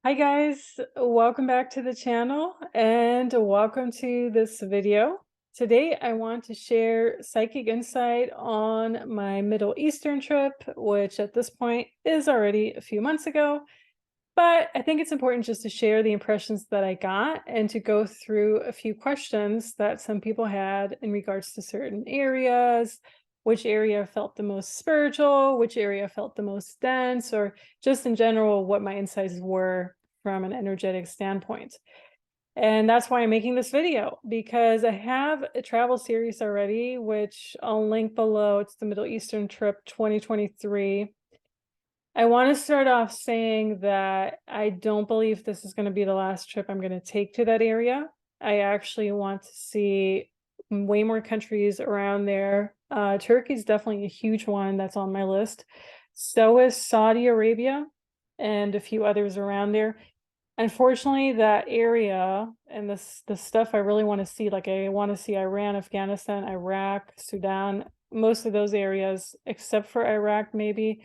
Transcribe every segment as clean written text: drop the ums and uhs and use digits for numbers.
Hi guys, welcome back to the channel and welcome to this video. Today I want to share psychic insight on my Middle Eastern trip, which at this point is already a few months ago, but I think it's important just to share the impressions that I got and to go through a few questions that some people had in regards to certain areas, which area felt the most spiritual, which area felt the most dense, or just in general, what my insights were from an energetic standpoint. And that's why I'm making this video, because I have a travel series already, which I'll link below. It's the Middle Eastern trip 2023. I want to start off saying that I don't believe this is going to be the last trip I'm going to take to that area. I actually want to see way more countries around there. Turkey is definitely a huge one that's on my list. So is Saudi Arabia and a few others around there. Unfortunately, that area and the stuff I really want to see, like I want to see Iran, Afghanistan, Iraq, Sudan, most of those areas, except for Iraq, maybe,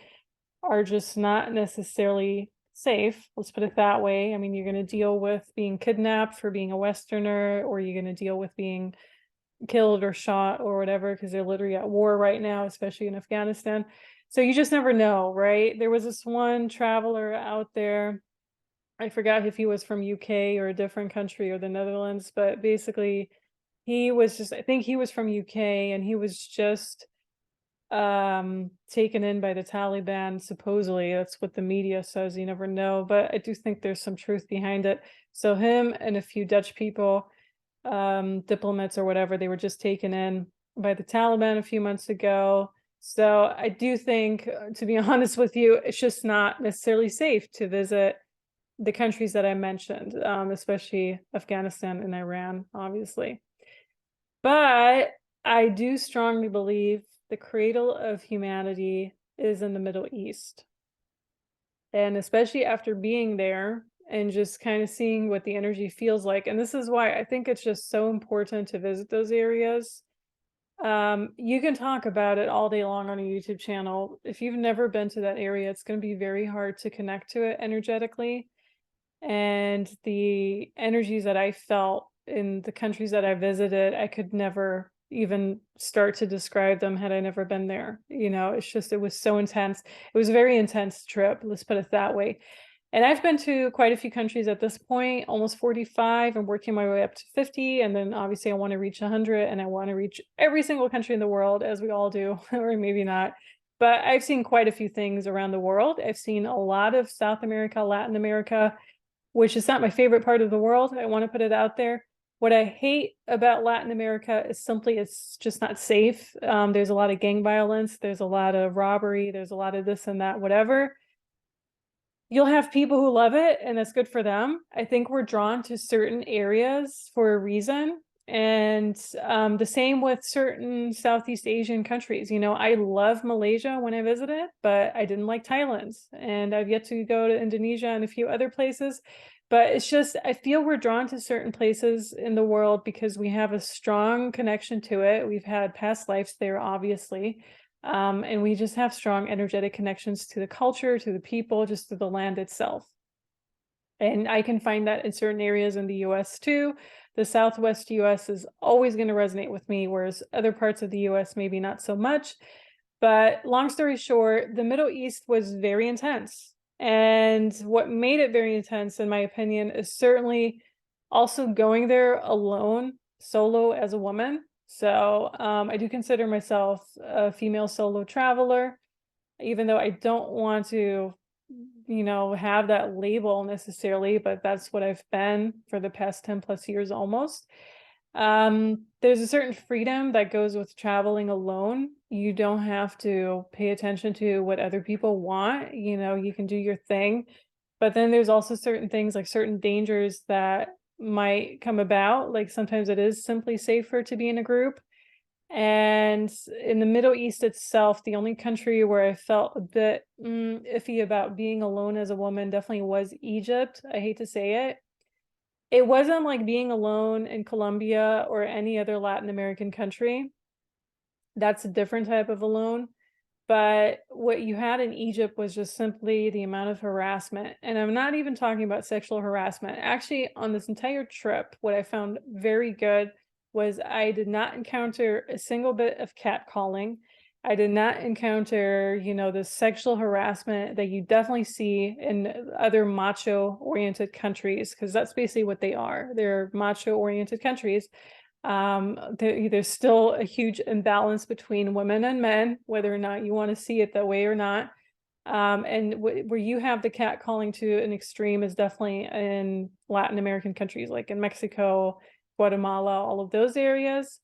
are just not necessarily safe. Let's put it that way. I mean, you're going to deal with being kidnapped for being a Westerner, or you're going to deal with being killed or shot or whatever, because they're literally at war right now, especially in Afghanistan. So you just never know, right? There was this one traveler out there. I forgot if he was from UK or a different country or the Netherlands, but basically he was just, I think he was from UK, and he was just taken in by the Taliban. Supposedly that's what the media says, you never know, but I do think there's some truth behind it. So him and a few Dutch people, diplomats or whatever, they were just taken in by the Taliban a few months ago. So I do think, to be honest with you, it's just not necessarily safe to visit the countries that I mentioned, especially Afghanistan and Iran, obviously. But I do strongly believe the cradle of humanity is in the Middle East. And especially after being there and just kind of seeing what the energy feels like. And this is why I think it's just so important to visit those areas. You can talk about it all day long on a YouTube channel. If you've never been to that area, it's going to be very hard to connect to it energetically. And the energies that I felt in the countries that I visited, I could never even start to describe them had I never been there. You know, it's just, it was so intense. It was a very intense trip, let's put it that way. And I've been to quite a few countries at this point, almost 45. I'm working my way up to 50. And then obviously I want to reach 100, and I want to reach every single country in the world, as we all do, or maybe not. But I've seen quite a few things around the world. I've seen a lot of South America, Latin America, which is not my favorite part of the world. I want to put it out there. What I hate about Latin America is simply it's just not safe. There's a lot of gang violence. There's a lot of robbery. There's a lot of this and that, whatever. You'll have people who love it, and that's good for them. I think we're drawn to certain areas for a reason. And the same with certain Southeast Asian countries. You know, I love Malaysia when I visited, but I didn't like Thailand. And I've yet to go to Indonesia and a few other places. But it's just, I feel we're drawn to certain places in the world because we have a strong connection to it. We've had past lives there, obviously. And we just have strong energetic connections to the culture, to the people, just to the land itself. And I can find that in certain areas in the US too. The Southwest US is always going to resonate with me, whereas other parts of the US maybe not so much. But long story short, the Middle East was very intense. And what made it very intense, in my opinion, is certainly also going there alone, solo as a woman. So I do consider myself a female solo traveler, even though I don't want to, you know, have that label necessarily, but that's what I've been for the past 10 plus years almost. There's a certain freedom that goes with traveling alone. You don't have to pay attention to what other people want. You know, you can do your thing. But then there's also certain things, like certain dangers that might come about. Like sometimes it is simply safer to be in a group. And in the Middle East itself, the only country where I felt a bit iffy about being alone as a woman definitely was Egypt. I hate to say it. It wasn't like being alone in Colombia or any other Latin American country. That's a different type of alone. But what you had in Egypt was just simply the amount of harassment. And I'm not even talking about sexual harassment. Actually, on this entire trip, what I found very good was I did not encounter a single bit of catcalling. I did not encounter, the sexual harassment that you definitely see in other macho-oriented countries, because that's basically what they are. They're macho-oriented countries. There's still a huge imbalance between women and men, whether or not you want to see it that way or not. And where you have the catcalling to an extreme is definitely in Latin American countries, like in Mexico, Guatemala, all of those areas.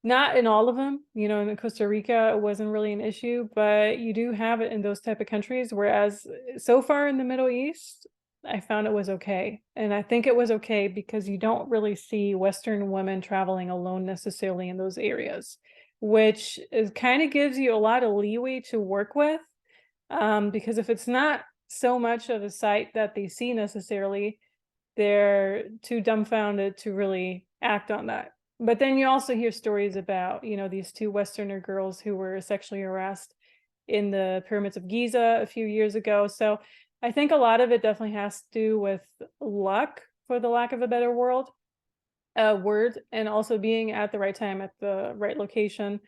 Not in all of them, in Costa Rica, it wasn't really an issue, but you do have it in those type of countries. Whereas so far in the Middle East, I found it was okay. And I think it was okay because you don't really see Western women traveling alone necessarily in those areas, which is kind of gives you a lot of leeway to work with. Because if it's not so much of a sight that they see necessarily, they're too dumbfounded to really act on that. But then you also hear stories about, these two Westerner girls who were sexually harassed in the pyramids of Giza a few years ago. So I think a lot of it definitely has to do with luck, for the lack of a better word, and also being at the right time at the right location,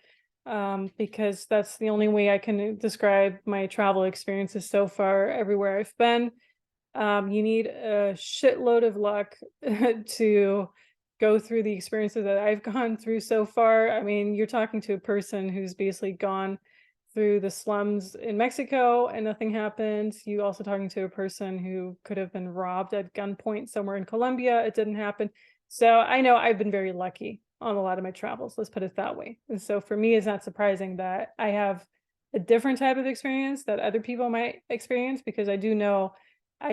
because that's the only way I can describe my travel experiences so far everywhere I've been. You need a shitload of luck to go through the experiences that I've gone through so far. I mean, you're talking to a person who's basically gone through the slums in Mexico and nothing happened. You also talking to a person who could have been robbed at gunpoint somewhere in Colombia. It didn't happen. So I know I've been very lucky on a lot of my travels. Let's put it that way. And so for me, it's not surprising that I have a different type of experience that other people might experience, because I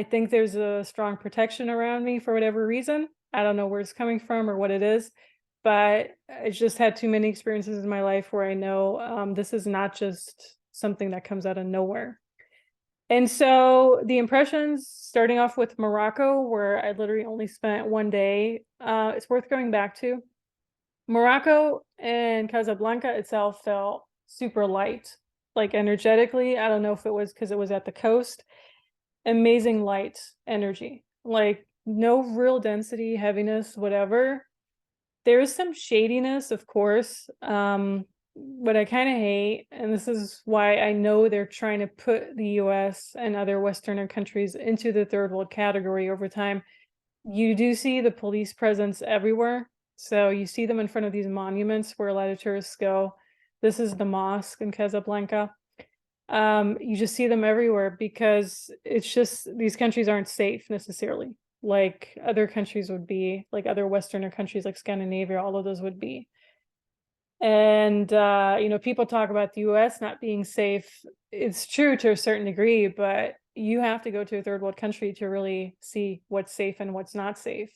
think there's a strong protection around me for whatever reason. I don't know where it's coming from or what it is, but I just had too many experiences in my life where I know this is not just something that comes out of nowhere. And so the impressions, starting off with Morocco, where I literally only spent one day, it's worth going back to. Morocco and Casablanca itself felt super light, like energetically. I don't know if it was because it was at the coast. Amazing light energy, like no real density, heaviness, whatever. There is some shadiness, of course. What I kind of hate, and this is why I know they're trying to put the US and other Westerner countries into the third world category over time. You do see the police presence everywhere. So you see them in front of these monuments where a lot of tourists go. This is the mosque in Casablanca. You just see them everywhere because it's just, these countries aren't safe necessarily, like other countries would be, like other Westerner countries like Scandinavia, all of those would be. And people talk about the US not being safe. It's true to a certain degree, but you have to go to a third world country to really see what's safe and what's not safe.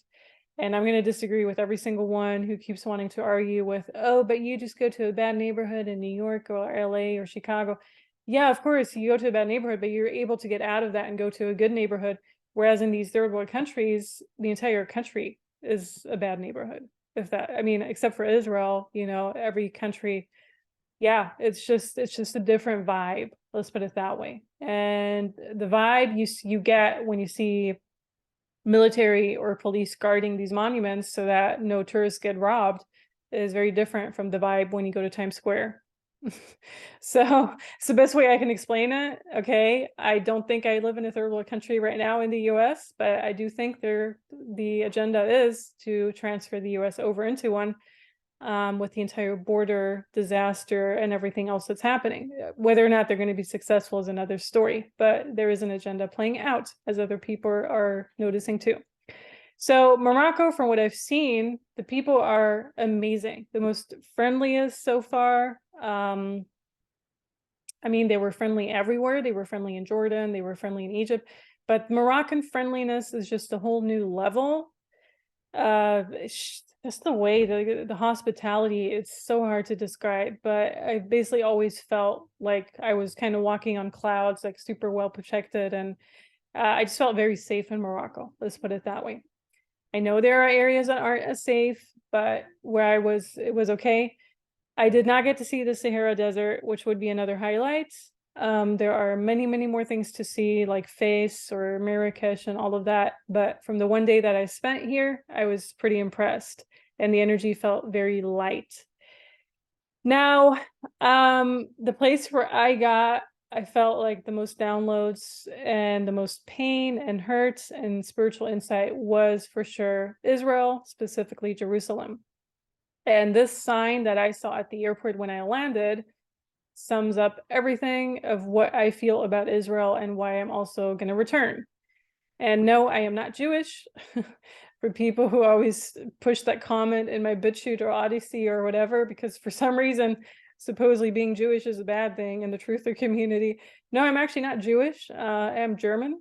And I'm going to disagree with every single one who keeps wanting to argue with, oh, but you just go to a bad neighborhood in New York or LA or Chicago. Yeah, of course, you go to a bad neighborhood, but you're able to get out of that and go to a good neighborhood. Whereas in these third world countries, the entire country is a bad neighborhood. Except for Israel, every country, yeah, it's just a different vibe. Let's put it that way. And the vibe you get when you see military or police guarding these monuments so that no tourists get robbed is very different from the vibe when you go to Times Square. So it's the best way I can explain it. Okay, I don't think I live in a third world country right now in the US, but I do think the agenda is to transfer the US over into one, with the entire border disaster and everything else that's happening. Whether or not they're going to be successful is another story, but there is an agenda playing out, as other people are noticing too. So Morocco, from what I've seen, the people are amazing. The most friendliest so far. They were friendly everywhere. They were friendly in Jordan. They were friendly in Egypt. But Moroccan friendliness is just a whole new level. Just the way the hospitality, it's so hard to describe, but I basically always felt like I was kind of walking on clouds, like super well protected. And I just felt very safe in Morocco. Let's put it that way. I know there are areas that aren't as safe, but where I was, it was okay. I did not get to see the Sahara Desert, which would be another highlight. There are many, many more things to see, like Fez or Marrakesh and all of that. But from the one day that I spent here, I was pretty impressed, and the energy felt very light. Now, the place where I felt like the most downloads and the most pain and hurts and spiritual insight was for sure Israel, specifically Jerusalem. And this sign that I saw at the airport when I landed sums up everything of what I feel about Israel and why I'm also going to return. And no, I am not Jewish. For people who always push that comment in my BitChute or Odyssey or whatever, because for some reason, supposedly being Jewish is a bad thing in the truther community. No, I'm actually not Jewish. I am German.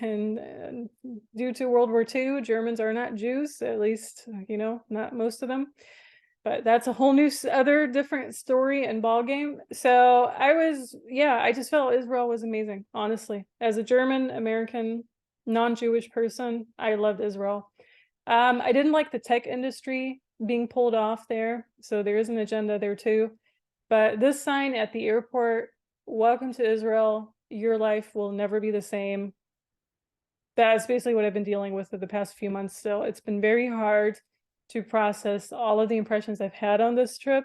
And due to World War II, Germans are not Jews, at least, not most of them. But that's a whole new other different story and ball game. So I just felt Israel was amazing, honestly. As a German American non-Jewish person, I loved Israel. I didn't like the tech industry being pulled off there, so there is an agenda there too. But this sign at the airport, welcome to Israel, your life will never be the same. That's basically what I've been dealing with for the past few months still. It's been very hard to process all of the impressions I've had on this trip,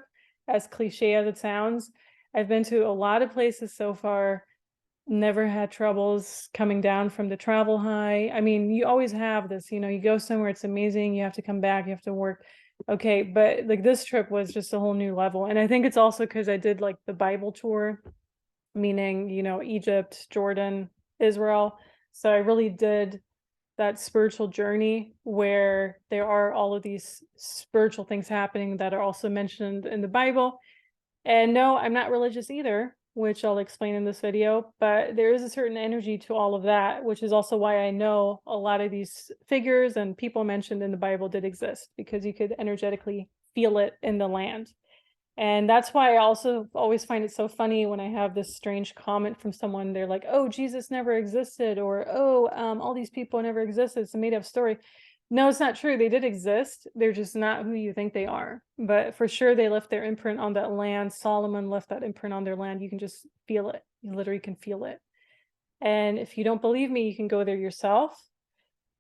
as cliche as it sounds. I've been to a lot of places so far, never had troubles coming down from the travel high. I mean, you always have this, you go somewhere, it's amazing, you have to come back, you have to work. Okay, but like this trip was just a whole new level. And I think it's also because I did like the Bible tour, meaning, Egypt, Jordan, Israel. So I really did that spiritual journey where there are all of these spiritual things happening that are also mentioned in the Bible. And no, I'm not religious either, which I'll explain in this video, but there is a certain energy to all of that, which is also why I know a lot of these figures and people mentioned in the Bible did exist, because you could energetically feel it in the land. And that's why I also always find it so funny when I have this strange comment from someone. They're like, oh, Jesus never existed, or oh, all these people never existed, it's a made-up story. No, it's not true. They did exist. They're just not who you think they are. But for sure, they left their imprint on that land. Solomon left that imprint on their land. You can just feel it. You literally can feel it. And if you don't believe me, you can go there yourself,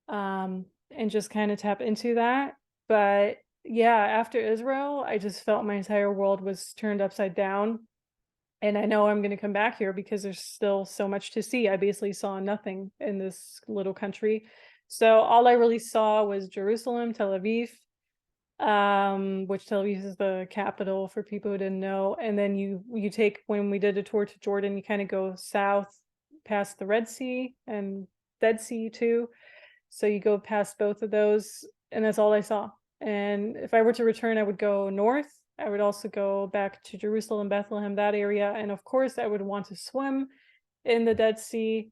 and just kind of tap into that. But yeah, after Israel, I just felt my entire world was turned upside down. And I know I'm going to come back here because there's still so much to see. I basically saw nothing in this little country. So all I really saw was Jerusalem, Tel Aviv, which Tel Aviv is the capital for people who didn't know. And then you take, when we did a tour to Jordan, you kind of go south past the Red Sea and Dead Sea too. So you go past both of those, and that's all I saw. And if I were to return, I would go north. I would also go back to Jerusalem, Bethlehem, that area. And of course, I would want to swim in the Dead Sea,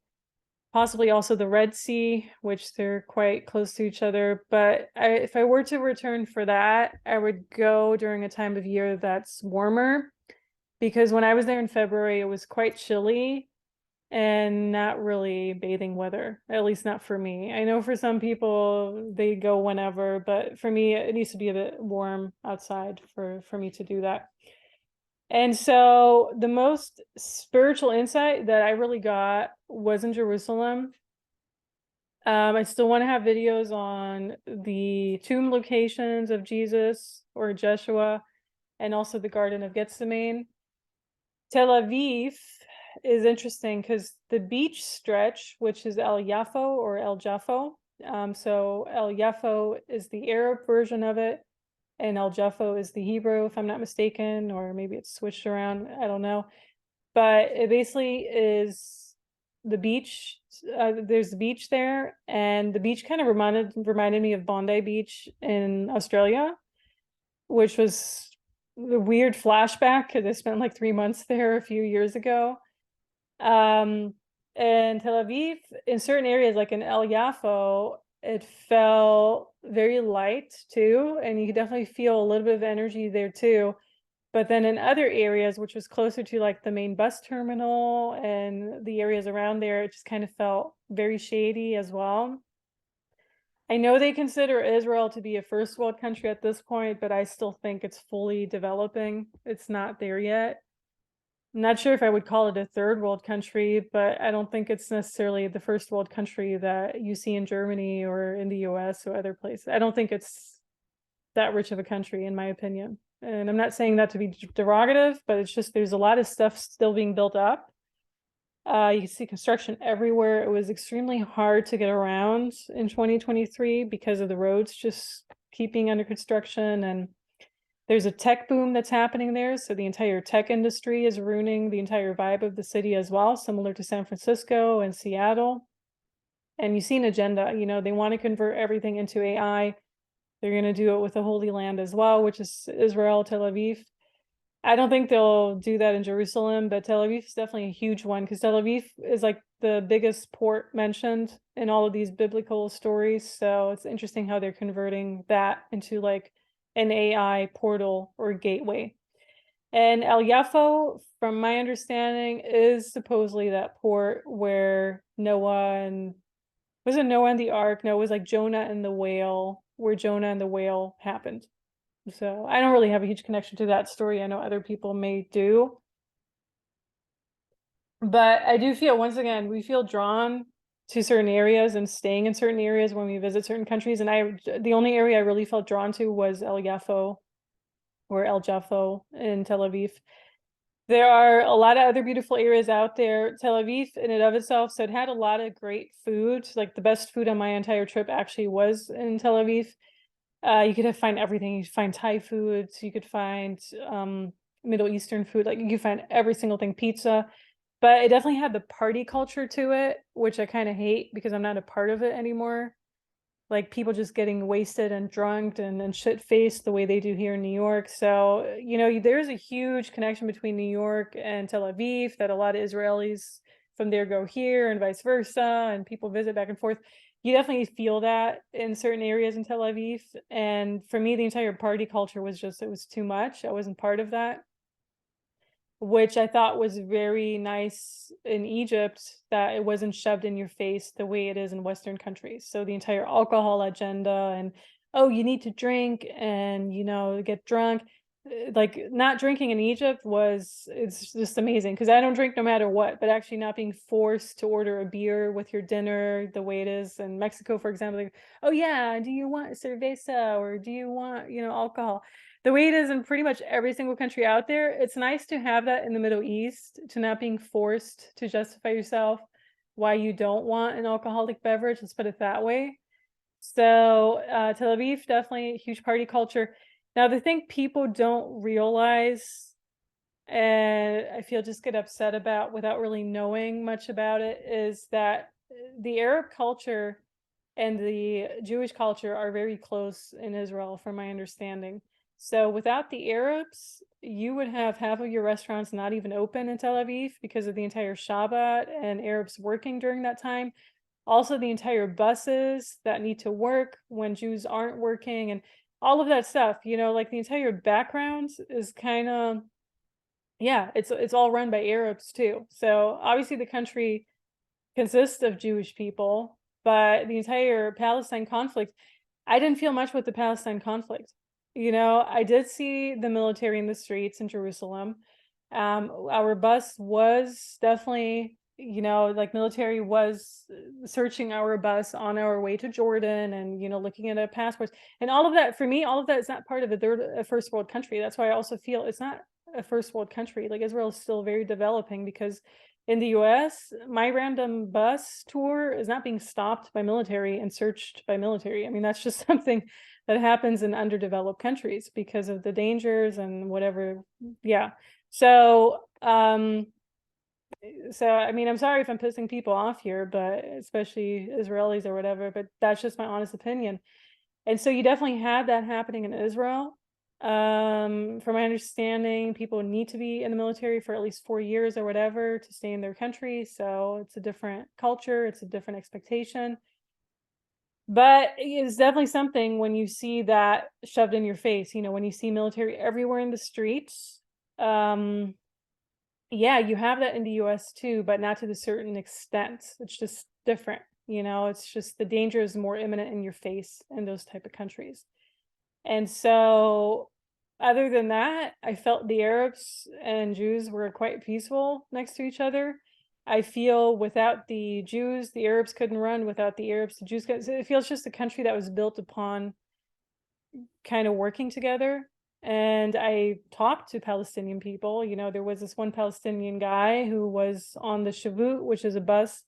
possibly also the Red Sea, which they're quite close to each other. But if I were to return for that, I would go during a time of year that's warmer, because when I was there in February, it was quite chilly and not really bathing weather, at least not for me. I know for some people they go whenever, but for me it needs to be a bit warm outside for me to do that. And so the most spiritual insight that I really got was in Jerusalem. I still want to have videos on the tomb locations of Jesus or Jeshua, and also the Garden of Gethsemane. Tel Aviv is interesting because the beach stretch, which is El Yafo or El Jafo. So El Yafo is the Arab version of it, and El Jafo is the Hebrew, if I'm not mistaken, or maybe it's switched around, I don't know. But it basically is the beach. There's the beach there, and the beach kind of reminded me of Bondi Beach in Australia, which was a weird flashback because I spent like 3 months there a few years ago. And Tel Aviv, in certain areas, like in El Yafo, it felt very light too, and you could definitely feel a little bit of energy there too. But then in other areas, which was closer to like the main bus terminal and the areas around there, it just kind of felt very shady as well. I know they consider Israel to be a first world country at this point, but I still think it's fully developing. It's not there yet. I'm not sure if I would call it a third world country, but I don't think it's necessarily the first world country that you see in Germany or in the US or other places. I don't think it's that rich of a country, in my opinion. And I'm not saying that to be derogative, but it's just there's a lot of stuff still being built up. You can see construction everywhere. It was extremely hard to get around in 2023 because of the roads just keeping under construction. And there's a tech boom that's happening there. So the entire tech industry is ruining the entire vibe of the city as well, similar to San Francisco and Seattle. And you see an agenda, they want to convert everything into AI. They're going to do it with the Holy Land as well, which is Israel, Tel Aviv. I don't think they'll do that in Jerusalem, but Tel Aviv is definitely a huge one because Tel Aviv is like the biggest port mentioned in all of these biblical stories. So it's interesting how they're converting that into like an AI portal or gateway. And El Yafo, from my understanding, is supposedly that port where Noah and was it Noah and the Ark? No, it was like Jonah and the whale, where Jonah and the whale happened. So I don't really have a huge connection to that story. I know other people may do. But I do feel, once again, we feel drawn to certain areas and staying in certain areas when we visit certain countries. And the only area I really felt drawn to was El Yafo or El Jafo in Tel Aviv. There are a lot of other beautiful areas out there. Tel Aviv in and of itself, so it had a lot of great food. Like the best food on my entire trip actually was in Tel Aviv. You could find everything. You could find Thai foods. You could find Middle Eastern food. Like you could find every single thing, pizza. But it definitely had the party culture to it, which I kind of hate because I'm not a part of it anymore. Like people just getting wasted and drunk and shit-faced the way they do here in New York. So, there's a huge connection between New York and Tel Aviv that a lot of Israelis from there go here and vice versa, and people visit back and forth. You definitely feel that in certain areas in Tel Aviv. And for me, the entire party culture was it was too much. I wasn't part of that, which I thought was very nice in Egypt, that it wasn't shoved in your face the way it is in Western countries. So the entire alcohol agenda and, oh, you need to drink and, get drunk. Like not drinking in Egypt it's just amazing because I don't drink no matter what, but actually not being forced to order a beer with your dinner the way it is in Mexico, for example. Like, oh yeah, do you want cerveza or do you want, alcohol? The way it is in pretty much every single country out there. It's nice to have that in the Middle East, to not being forced to justify yourself why you don't want an alcoholic beverage. Let's put it that way. So Tel Aviv, definitely a huge party culture. Now, the thing people don't realize, and I feel just get upset about without really knowing much about it, is that the Arab culture and the Jewish culture are very close in Israel, from my understanding. So without the Arabs, you would have half of your restaurants not even open in Tel Aviv because of the entire Shabbat and Arabs working during that time. Also, the entire buses that need to work when Jews aren't working and all of that stuff, like the entire background is kind of, yeah, it's all run by Arabs too. So obviously the country consists of Jewish people, but the entire Palestine conflict, I didn't feel much with the Palestine conflict. I did see the military in the streets in Jerusalem. Our bus was definitely, like military was searching our bus on our way to Jordan and, looking at our passports and all of that. For me, all of that is not part of a first world country. That's why I also feel it's not a first world country. Like Israel is still very developing because in the US, my random bus tour is not being stopped by military and searched by military. I mean, that's just something that happens in underdeveloped countries because of the dangers and whatever. Yeah. So, I mean, I'm sorry if I'm pissing people off here, but especially Israelis or whatever, but that's just my honest opinion. And so you definitely had that happening in Israel. From my understanding, people need to be in the military for at least 4 years or whatever to stay in their country. So it's a different culture, it's a different expectation. But it's definitely something when you see that shoved in your face, when you see military everywhere in the streets. Yeah, you have that in the US too, but not to the certain extent. It's just different. You know, it's just the danger is more imminent in your face in those type of countries. And so, other than that, I felt the Arabs and Jews were quite peaceful next to each other. I feel without the Jews, the Arabs couldn't run. Without the Arabs, the Jews could. It feels just a country that was built upon kind of working together. And I talked to Palestinian people. You know, there was this one Palestinian guy who was on the Shavut, which is a bus.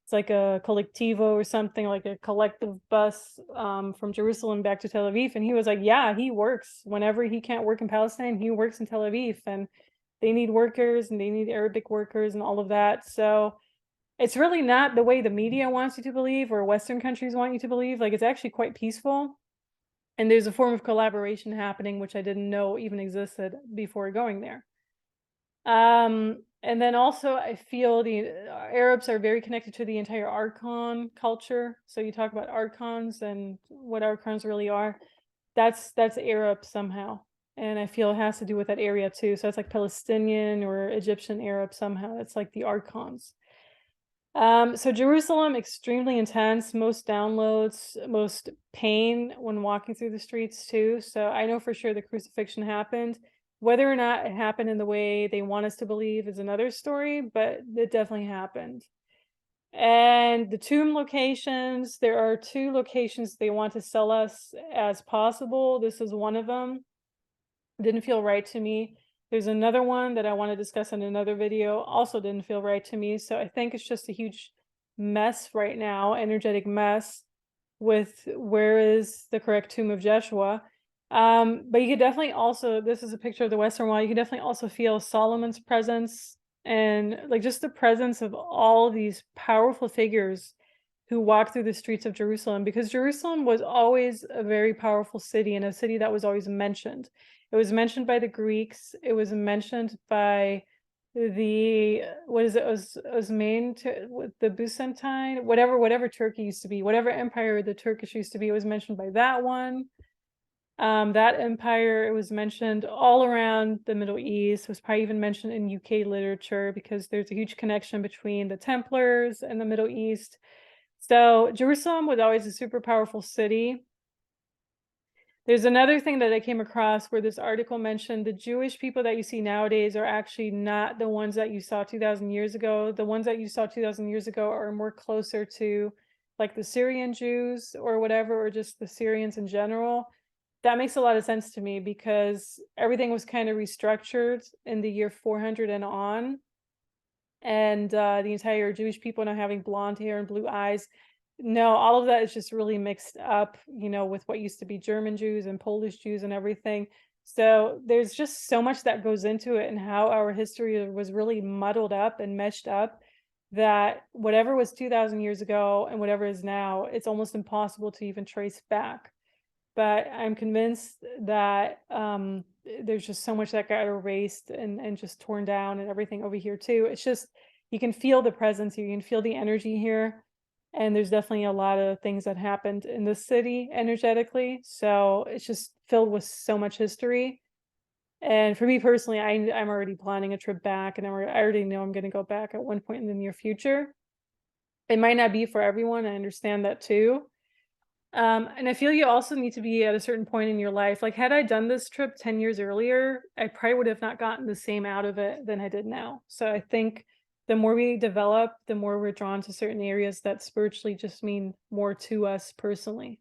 It's like a collectivo or something, like a collective bus from Jerusalem back to Tel Aviv. And he was like, yeah, he works whenever he can't work in Palestine, he works in Tel Aviv. And they need workers and they need Arabic workers and all of that. So it's really not the way the media wants you to believe or Western countries want you to believe. Like, it's actually quite peaceful. And there's a form of collaboration happening, which I didn't know even existed before going there. And then also I feel the Arabs are very connected to the entire Archon culture. So you talk about Archons and what Archons really are. That's Arab somehow. And I feel it has to do with that area too. So it's like Palestinian or Egyptian Arab somehow. It's like the Archons. So Jerusalem, extremely intense, most downloads, most pain when walking through the streets too. So I know for sure the crucifixion happened. Whether or not it happened in the way they want us to believe is another story, but it definitely happened. And the tomb locations, there are 2 locations they want to sell us as possible. This is one of them. Didn't feel right to me. There's another one that I want to discuss in another video, also didn't feel right to me. So I think it's just a huge mess right now, energetic mess with where is the correct tomb of Jeshua. But you could definitely also, this is a picture of the Western Wall, you could definitely also feel Solomon's presence and like just the presence of all these powerful figures who walk through the streets of Jerusalem, because Jerusalem was always a very powerful city and a city that was always mentioned. It was mentioned by the Greeks. It was mentioned by the what is it? Osman, with the Byzantine, whatever Turkey used to be, whatever empire the Turkish used to be. It was mentioned by that one. That empire, it was mentioned all around the Middle East. It was probably even mentioned in UK literature because there's a huge connection between the Templars and the Middle East. So Jerusalem was always a super powerful city. There's another thing that I came across where this article mentioned the Jewish people that you see nowadays are actually not the ones that you saw 2,000 years ago. The ones that you saw 2,000 years ago are more closer to like the Syrian Jews or whatever, or just the Syrians in general. That makes a lot of sense to me because everything was kind of restructured in the year 400 and on. And the entire Jewish people now having blonde hair and blue eyes. No, all of that is just really mixed up, you know, with what used to be German Jews and Polish Jews and everything. So there's just so much that goes into it and how our history was really muddled up and meshed up that whatever was 2,000 years ago and whatever is now, it's almost impossible to even trace back. But I'm convinced that there's just so much that got erased and just torn down and everything over here too. It's just, you can feel the presence here, you can feel the energy here. And there's definitely a lot of things that happened in the city energetically. So it's just filled with so much history. And for me personally, I'm already planning a trip back, and I already know I'm going to go back at one point in the near future. It might not be for everyone. I understand that too. And I feel you also need to be at a certain point in your life. Like, had I done this trip 10 years earlier, I probably would have not gotten the same out of it than I did now. So I think the more we develop, the more we're drawn to certain areas that spiritually just mean more to us personally.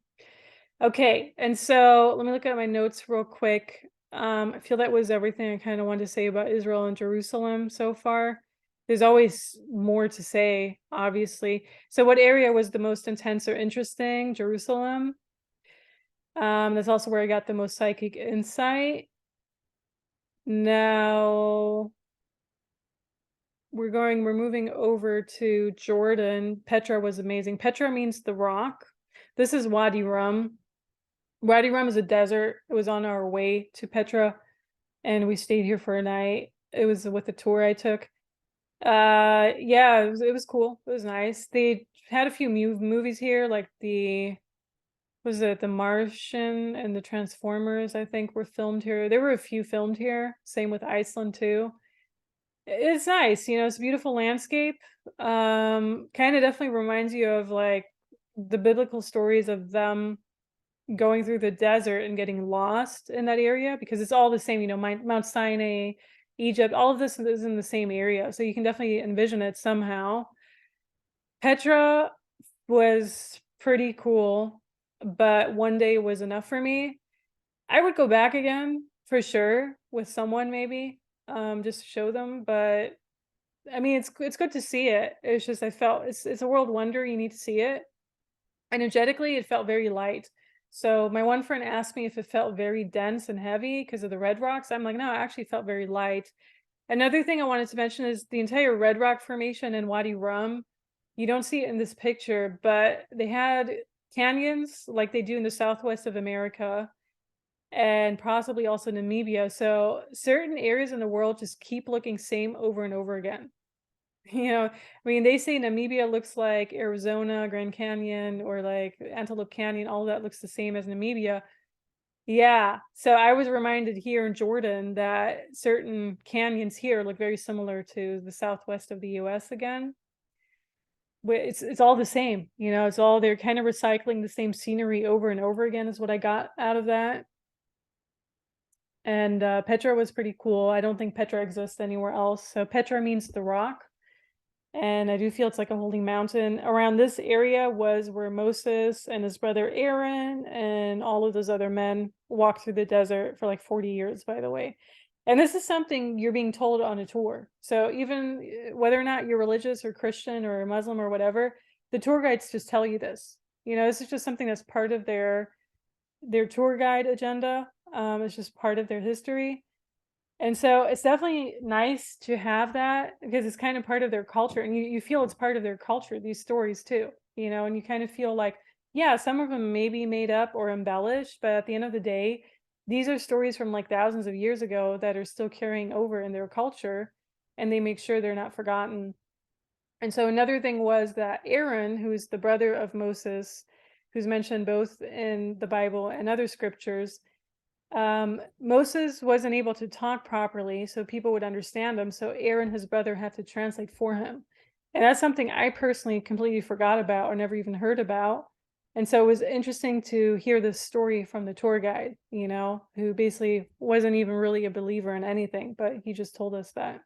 Okay, and so let me look at my notes real quick. I feel that was everything I kind of wanted to say about Israel and Jerusalem so far. There's always more to say, obviously. So what area was the most intense or interesting? Jerusalem. That's also where I got the most psychic insight. Now we're moving over to Jordan. Petra was amazing. Petra means the rock. This is Wadi Rum. Wadi Rum is a desert. It was on our way to Petra, and we stayed here for a night. It was with a tour I took. Yeah, it was cool. It was nice. They had a few movies here, like the Martian and the Transformers, I think, were filmed here. There were a few filmed here. Same with Iceland too. It's nice, you know, it's a beautiful landscape. Kind of definitely reminds you of like the biblical stories of them going through the desert and getting lost in that area because it's all the same, you know, Mount Sinai, Egypt, all of this is in the same area. So you can definitely envision it somehow. Petra was pretty cool, but one day was enough for me. I would go back again for sure with someone maybe, just to show them. But I mean, it's good to see it. It's just I felt it's a world wonder. You need to see it. Energetically, it felt very light. So my one friend asked me if it felt very dense and heavy because of the red rocks. I'm like, no, it actually felt very light. Another thing I wanted to mention is the entire red rock formation in Wadi Rum. You don't see it in this picture, but they had canyons like they do in the southwest of America and possibly also Namibia. So certain areas in the world just keep looking same over and over again. You know, I mean, they say Namibia looks like Arizona, Grand Canyon, or like Antelope Canyon, all of that looks the same as Namibia. Yeah. So I was reminded here in Jordan that certain canyons here look very similar to the southwest of the US again. It's all the same, you know, it's all they're kind of recycling the same scenery over and over again is what I got out of that. And Petra was pretty cool. I don't think Petra exists anywhere else. So Petra means the rock. And I do feel it's like a holy mountain. Around this area was where Moses and his brother Aaron and all of those other men walked through the desert for like 40 years, by the way. And this is something you're being told on a tour. So even whether or not you're religious or Christian or Muslim or whatever, the tour guides just tell you this. You know, this is just something that's part of their tour guide agenda. It's just part of their history. And so it's definitely nice to have that because it's kind of part of their culture and you feel it's part of their culture, these stories too, you know, and you kind of feel like, yeah, some of them may be made up or embellished, but at the end of the day, these are stories from like thousands of years ago that are still carrying over in their culture and they make sure they're not forgotten. And so another thing was that Aaron, who's the brother of Moses, who's mentioned both in the Bible and other scriptures, Moses wasn't able to talk properly, so people would understand him. So Aaron, his brother, had to translate for him. And that's something I personally completely forgot about or never even heard about. And so it was interesting to hear this story from the tour guide, you know, who basically wasn't even really a believer in anything, but he just told us that.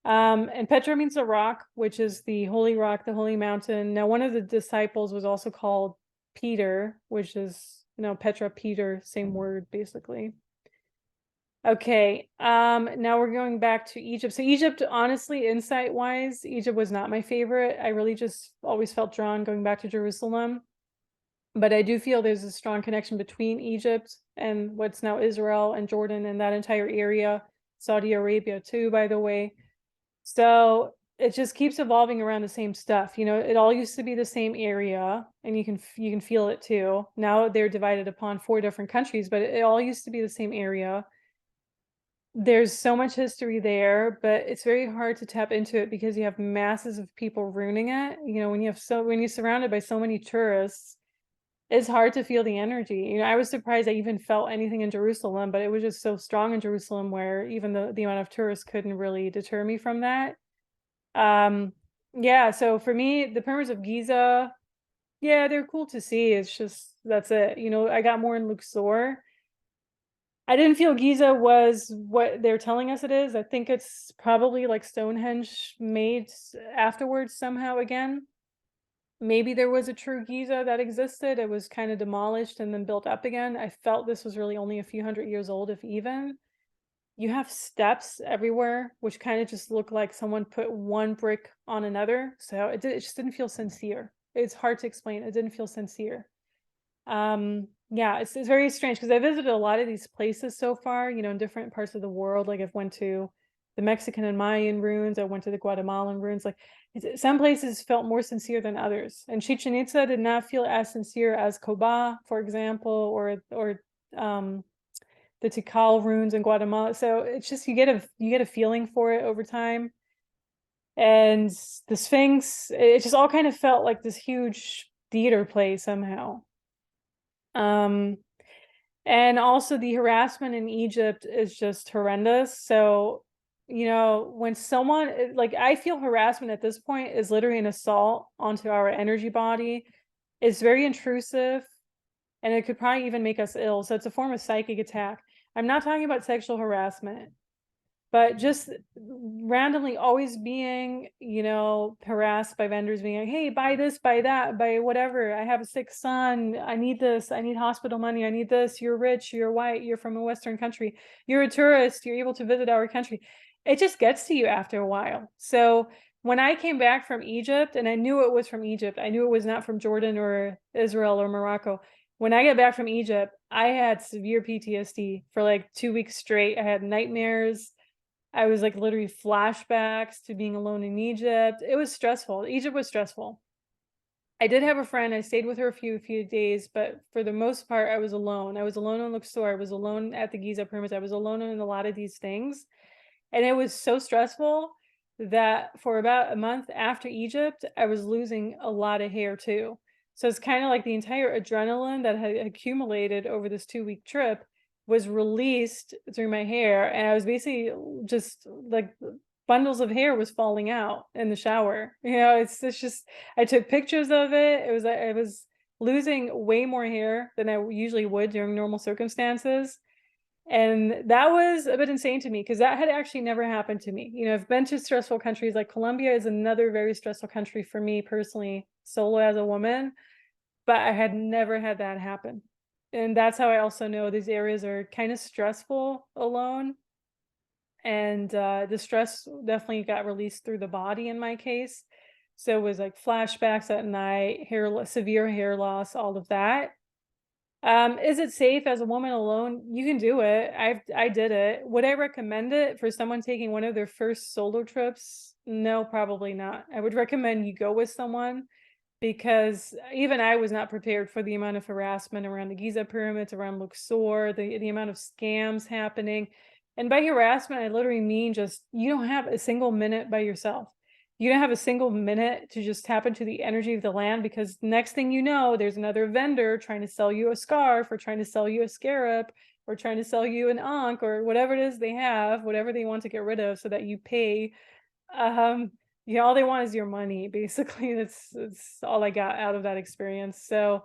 And Petra means the rock, which is the holy rock, the holy mountain. Now, one of the disciples was also called Peter, which is, you know, Petra, Peter, same word, basically. Okay, now we're going back to Egypt. So Egypt, honestly, insight-wise, Egypt was not my favorite. I really just always felt drawn going back to Jerusalem. But I do feel there's a strong connection between Egypt and what's now Israel and Jordan and that entire area. Saudi Arabia too, by the way. So it just keeps evolving around the same stuff. You know, it all used to be the same area and you can feel it too. Now they're divided upon 4 different countries, but it all used to be the same area. There's so much history there, but it's very hard to tap into it because you have masses of people ruining it. You know, when you're surrounded by so many tourists, it's hard to feel the energy. You know, I was surprised I even felt anything in Jerusalem, but it was just so strong in Jerusalem where even the amount of tourists couldn't really deter me from that. Um, yeah, so for me, the pyramids of Giza, yeah, they're cool to see. It's just that's it. You know, I got more in Luxor. I didn't feel Giza was what they're telling us it is. I think it's probably like Stonehenge made afterwards somehow again. Maybe there was a true Giza that existed. It was kind of demolished and then built up again. I felt this was really only a few hundred years old, if even. You have steps everywhere, which kind of just look like someone put one brick on another. So it just didn't feel sincere. It's hard to explain. It didn't feel sincere. Yeah, it's very strange because I visited a lot of these places so far, you know, in different parts of the world. Like I've went to the Mexican and Mayan ruins. I went to the Guatemalan ruins. Like some places felt more sincere than others. And Chichen Itza did not feel as sincere as Coba, for example, or the Tikal ruins in Guatemala. So it's just you get a feeling for it over time. And the Sphinx, it just all kind of felt like this huge theater play somehow. Um, and also the harassment in Egypt is just horrendous. So you know, when someone like, I feel harassment at this point is literally an assault onto our energy body. It's very intrusive, and it could probably even make us ill. So it's a form of psychic attack. I'm not talking about sexual harassment, but just randomly always being, you know, harassed by vendors being like, hey, buy this, buy that, buy whatever. I have a sick son. I need this. I need hospital money. I need this. You're rich. You're white. You're from a Western country. You're a tourist. You're able to visit our country. It just gets to you after a while. So when I came back from Egypt, and I knew it was from Egypt, I knew it was not from Jordan or Israel or Morocco. When I got back from Egypt, I had severe PTSD for like 2 weeks straight. I had nightmares. I was like literally flashbacks to being alone in Egypt. It was stressful. Egypt was stressful. I did have a friend. I stayed with her a few days, but for the most part, I was alone. I was alone on Luxor. I was alone at the Giza pyramids. I was alone in a lot of these things. And it was so stressful that for about a month after Egypt, I was losing a lot of hair too. So it's kind of like the entire adrenaline that had accumulated over this 2-week trip was released through my hair. And I was basically just like bundles of hair was falling out in the shower. You know, it's just, I took pictures of it. It was like I was losing way more hair than I usually would during normal circumstances. And that was a bit insane to me because that had actually never happened to me. You know, I've been to stressful countries. Like Colombia is another very stressful country for me personally, solo as a woman, but I had never had that happen. And that's how I also know these areas are kind of stressful alone. And the stress definitely got released through the body in my case. So it was like flashbacks at night, severe hair loss, all of that. Is it safe as a woman alone? You can do it. I did it. Would I recommend it for someone taking one of their first solo trips? No, probably not. I would recommend you go with someone because even I was not prepared for the amount of harassment around the Giza pyramids, around Luxor, the amount of scams happening. And by harassment, I literally mean just you don't have a single minute by yourself. You don't have a single minute to just tap into the energy of the land because next thing you know, there's another vendor trying to sell you a scarf or trying to sell you a scarab or trying to sell you an ankh or whatever it is they have, whatever they want to get rid of so that you pay. Yeah, all they want is your money, basically. That's all I got out of that experience. So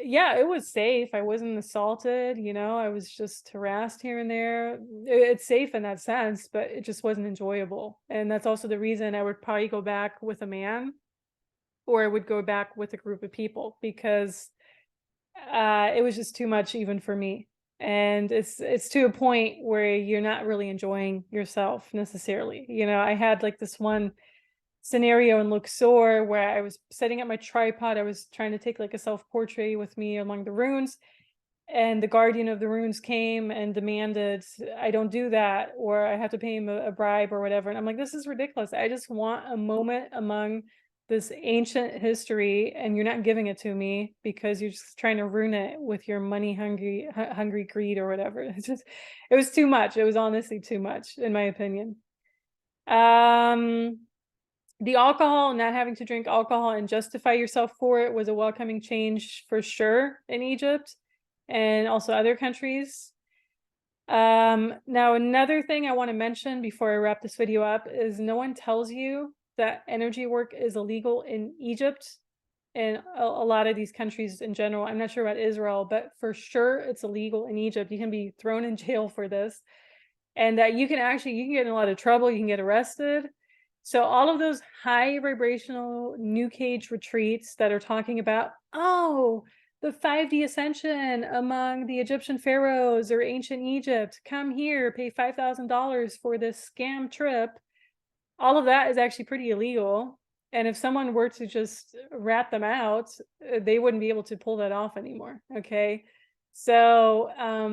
yeah, it was safe. I wasn't assaulted, you know, I was just harassed here and there. It's safe in that sense, but it just wasn't enjoyable. And that's also the reason I would probably go back with a man or I would go back with a group of people because it was just too much even for me. And it's to a point where you're not really enjoying yourself necessarily. You know, I had like this one scenario in Luxor where I was setting up my tripod. I was trying to take like a self-portrait with me among the ruins, and the guardian of the ruins came and demanded I don't do that, or I have to pay him a bribe or whatever. And I'm like, this is ridiculous. I just want a moment among this ancient history, and you're not giving it to me because you're just trying to ruin it with your money hungry greed or whatever. It's just, it was too much. It was honestly too much, in my opinion. The alcohol, not having to drink alcohol and justify yourself for it was a welcoming change for sure in Egypt and also other countries. Now another thing I want to mention before I wrap this video up is no one tells you that energy work is illegal in Egypt and a lot of these countries in general. I'm not sure about Israel, but for sure it's illegal in Egypt. You can be thrown in jail for this, and that you can get in a lot of trouble. You can get arrested. So all of those high vibrational new cage retreats that are talking about, oh, the 5D ascension among the Egyptian pharaohs or ancient Egypt, come here, pay $5,000 for this scam trip. All of that is actually pretty illegal. And if someone were to just rat them out, they wouldn't be able to pull that off anymore. Okay. So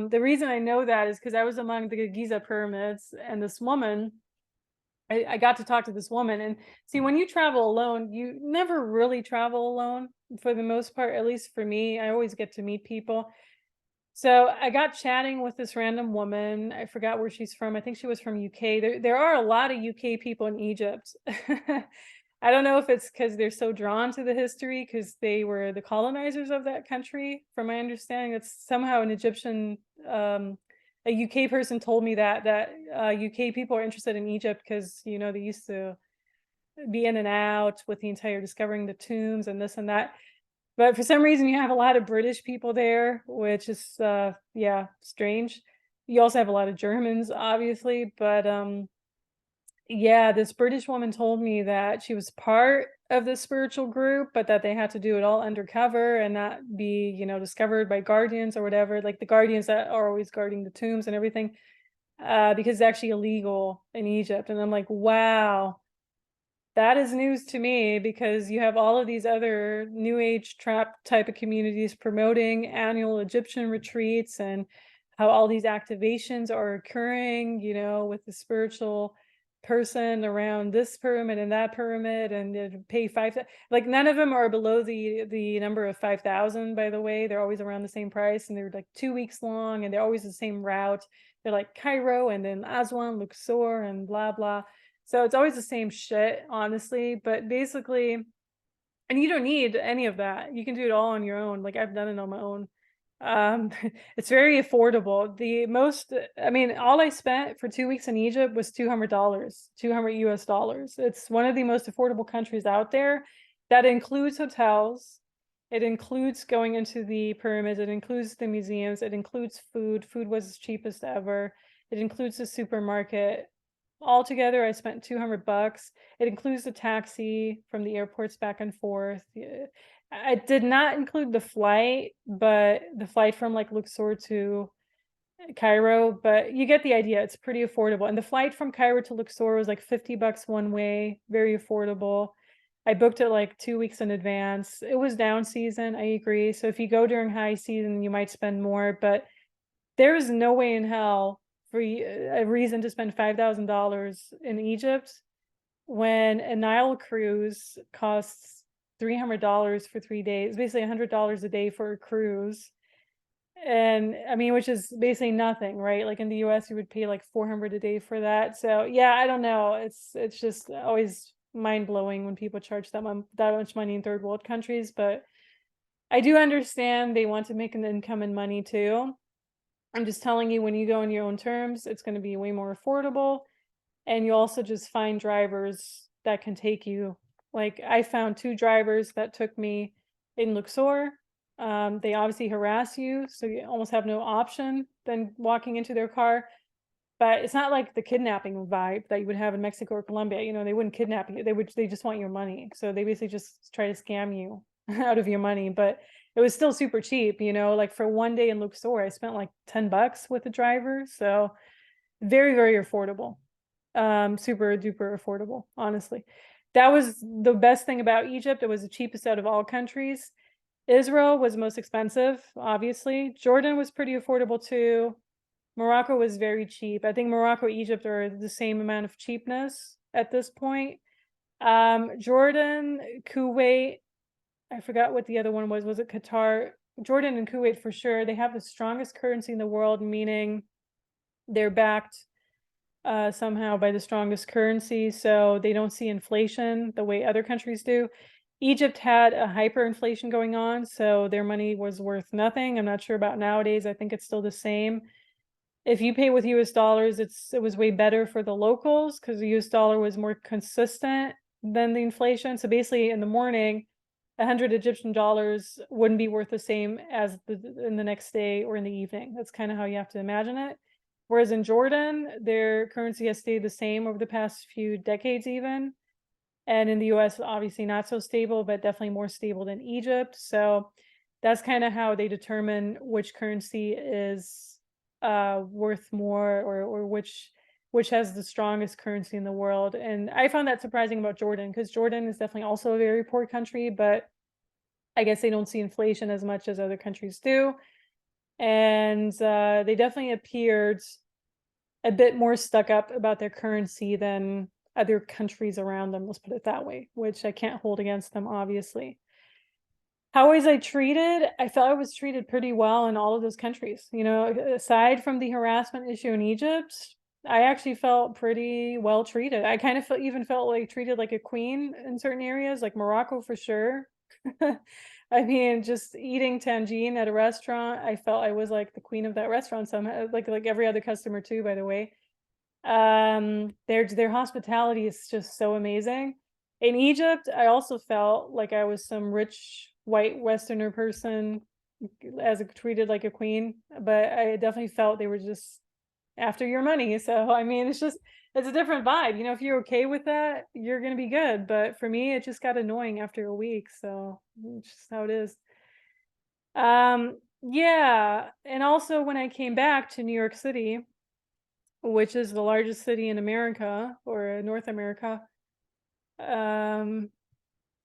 the reason I know that is because I was among the Giza pyramids, and this woman, I got to talk to this woman. And see, when you travel alone, you never really travel alone for the most part, at least for me. I always get to meet people. So I got chatting with this random woman. I forgot where she's from. I think she was from UK. There are a lot of UK people in Egypt. I don't know if it's because they're so drawn to the history because they were the colonizers of that country. From my understanding, it's somehow an Egyptian a UK person told me that UK people are interested in Egypt because, you know, they used to be in and out with the entire discovering the tombs and this and that. But for some reason, you have a lot of British people there, which is, yeah, strange. You also have a lot of Germans, obviously, but yeah, this British woman told me that she was part of this spiritual group, but that they had to do it all undercover and not be, you know, discovered by guardians or whatever, like the guardians that are always guarding the tombs and everything, because it's actually illegal in Egypt. And I'm like, wow, that is news to me, because you have all of these other new age trap type of communities promoting annual Egyptian retreats and how all these activations are occurring, you know, with the spiritual person around this pyramid and that pyramid, and they pay like none of them are below the number of 5,000, by the way. They're always around the same price, and they're like 2 weeks long, and they're always the same route. They're like Cairo and then Aswan, Luxor, and blah blah. So it's always the same shit, honestly. But basically, and you don't need any of that. You can do it all on your own. Like I've done it on my own. It's very affordable. The most, I mean, all I spent for 2 weeks in Egypt was $200, 200 US dollars. It's one of the most affordable countries out there. That includes hotels. It includes going into the pyramids. It includes the museums. It includes food. Food was the cheapest ever. It includes the supermarket. Altogether, I spent $200. It includes the taxi from the airports back and forth. I did not include the flight, but the flight from like Luxor to Cairo, but you get the idea. It's pretty affordable. And the flight from Cairo to Luxor was like $50 one way, very affordable. I booked it like 2 weeks in advance. It was down season, I agree. So if you go during high season, you might spend more, but there is no way in hell for a reason to spend $5,000 in Egypt when a Nile cruise costs $300 for 3 days, basically $100 a day for a cruise. And I mean, which is basically nothing, right? Like in the US, you would pay like 400 a day for that. So yeah, I don't know. It's just always mind blowing when people charge that much money in third world countries. But I do understand they want to make an income and money too. I'm just telling you, when you go on your own terms, it's going to be way more affordable. And you also just find drivers that can take you. Like I found 2 drivers that took me in Luxor. They obviously harass you, so you almost have no option than walking into their car. But it's not like the kidnapping vibe that you would have in Mexico or Colombia. You know, they wouldn't kidnap you. They just want your money. So they basically just try to scam you out of your money. But it was still super cheap, you know, like for one day in Luxor, I spent like $10 with the driver. So very, very affordable. Super duper affordable, honestly. That was the best thing about Egypt. It was the cheapest out of all countries. Israel was most expensive, obviously. Jordan was pretty affordable too. Morocco was very cheap. I think Morocco, Egypt are the same amount of cheapness at this point. Jordan, Kuwait, I forgot what the other one was. Was it Qatar? Jordan and Kuwait for sure. They have the strongest currency in the world, meaning they're backed somehow by the strongest currency, so they don't see inflation the way other countries do. Egypt had a hyperinflation going on, so their money was worth nothing. I'm not sure about nowadays. I think it's still the same. If you pay with US dollars, it was way better for the locals because the US dollar was more consistent than the inflation. So basically in the morning, 100 Egyptian dollars wouldn't be worth the same as in the next day or in the evening. That's kind of how you have to imagine it. Whereas in Jordan, their currency has stayed the same over the past few decades even. And in the US, obviously not so stable, but definitely more stable than Egypt. So that's kind of how they determine which currency is worth more, or which has the strongest currency in the world. And I found that surprising about Jordan, because Jordan is definitely also a very poor country, but I guess they don't see inflation as much as other countries do. And they definitely appeared a bit more stuck up about their currency than other countries around them, let's put it that way, which I can't hold against them, obviously. How was I treated? I felt I was treated pretty well in all of those countries. You know, aside from the harassment issue in Egypt, I actually felt pretty well treated. I kind of even felt like treated like a queen in certain areas, like Morocco for sure. I mean, just eating tangine at a restaurant, I felt I was like the queen of that restaurant somehow, like every other customer too, by the way. Their hospitality is just so amazing. In Egypt, I also felt like I was some rich white Westerner person as treated like a queen, but I definitely felt they were just after your money. So I mean, it's a different vibe. You know, if you're okay with that, you're gonna be good. But for me, it just got annoying after a week. So it's just how it is. Yeah. And also when I came back to New York City, which is the largest city in America or North America, um,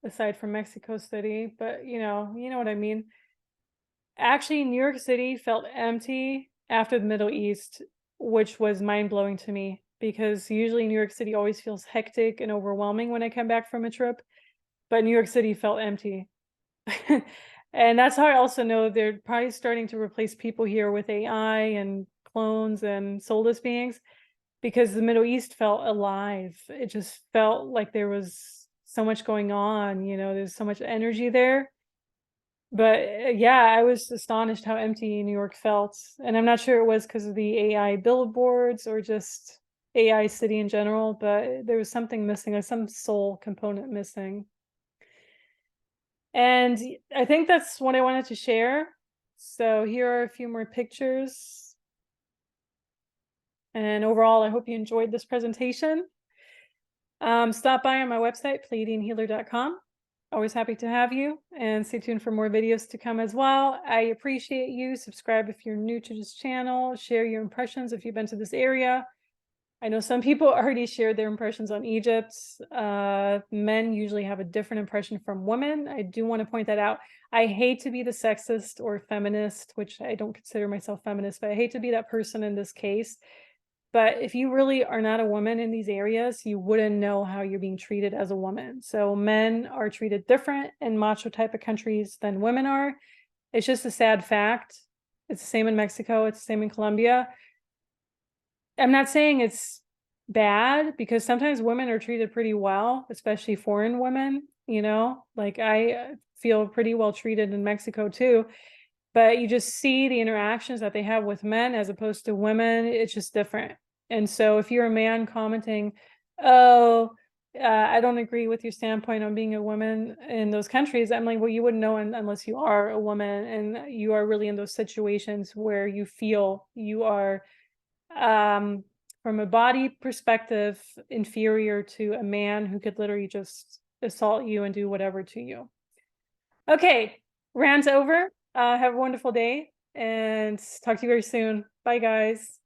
aside from Mexico City, but you know what I mean. Actually, New York City felt empty after the Middle East, which was mind blowing to me because usually New York City always feels hectic and overwhelming when I come back from a trip, but New York City felt empty. And that's how I also know they're probably starting to replace people here with AI and clones and soulless beings because the Middle East felt alive. It just felt like there was so much going on, there's so much energy there. But yeah, I was astonished how empty New York felt. And I'm not sure it was because of the AI billboards or just AI city in general, but there was something missing, like some soul component missing. And I think that's what I wanted to share. So here are a few more pictures. And overall, I hope you enjoyed this presentation. Stop by on my website, pleiadianhealer.com. Always happy to have you, and stay tuned for more videos to come as well. I appreciate you. Subscribe if you're new to this channel. Share your impressions if you've been to this area. I know some people already shared their impressions on Egypt. Men usually have a different impression from women. I do want to point that out. I hate to be the sexist or feminist, which I don't consider myself feminist, but I hate to be that person in this case. But if you really are not a woman in these areas, you wouldn't know how you're being treated as a woman. So men are treated different in macho type of countries than women are. It's just a sad fact. It's the same in Mexico. It's the same in Colombia. I'm not saying it's bad because sometimes women are treated pretty well, especially foreign women, like I feel pretty well treated in Mexico too. But you just see the interactions that they have with men as opposed to women. It's just different. And so if you're a man commenting, oh, I don't agree with your standpoint on being a woman in those countries, I'm like, well, you wouldn't know unless you are a woman and you are really in those situations where you feel you are, from a body perspective, inferior to a man who could literally just assault you and do whatever to you. Okay, rant over. Have a wonderful day and talk to you very soon. Bye, guys.